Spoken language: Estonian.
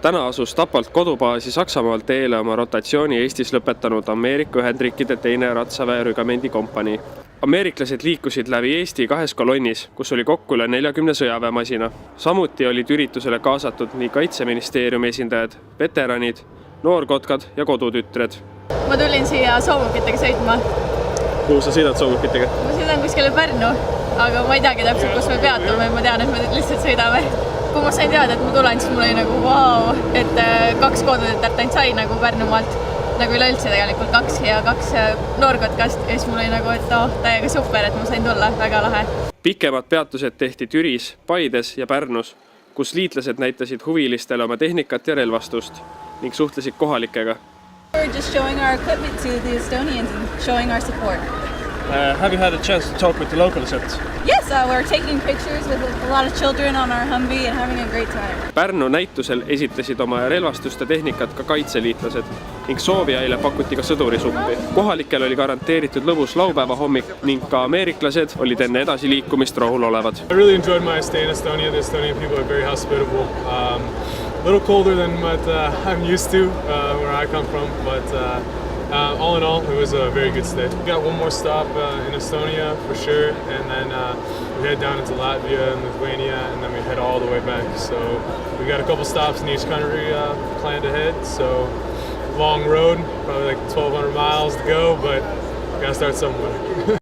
Täna asus Tapolt kodubaasi Saksamaalt teele oma rotatsiooni Eestis lõpetanud Ameerika Ühendriikide teine ratsaväe rügamendi-kompanii. Ameeriklased liikusid läbi Eesti 2 kolonnis, kus oli kokku üle 40 sõjaväemasina. Samuti olid üritusele kaasatud nii Kaitseministeeriumi esindajad, veteranid, noorkotkad ja kodutütred. Ma tulin siia soomukitega sõitma. Kuhu sa sõidad soomukitega? Ma sõidan kuskile Pärnu, aga ma ei teagi täpselt, kus me peatume. Ma tean, et me lihtsalt sõidame. Kui ma sain teada, et ma tulen, siis mul oli nagu vau, et 2 kodutütart ainult sai nagu Pärnumaalt. Nagu üleüldse tegelikult 2 ja 2 noorkotkast. Ja siis mul oli nagu, et täiega super, et ma sain tulla. Väga lahe. Pikemad peatused tehti Türis, Paides ja Pärnus, kus liitlased näitasid huvilistele oma tehnikat ja relvastust ning suhtlesid kohalikega. We're just showing our equipment to the Estonians and showing our support. Have you had a chance to talk with the locals yet? Yes, we're taking pictures with a lot of children on our Humvee and having a great time. Pärnu näitusel esitlesid oma relvastust ja tehnikat ka kaitseliitlased ning soovijaile pakuti ka sõdurisuppi. Kohalikel oli garanteeritud lõbus laupäeva hommik ning ka ameeriklased olid enne edasiliikumist rahulolevad. I really enjoyed my stay in Estonia. The Estonian people are very hospitable. A little colder than what I'm used to where I come from, but all in all, it was a very good stay. We got one more stop in Estonia for sure, and then we head down into Latvia and Lithuania, and then we head all the way back. So we got a couple stops in each country planned ahead. So long road, probably like 1,200 miles to go, but gotta start somewhere.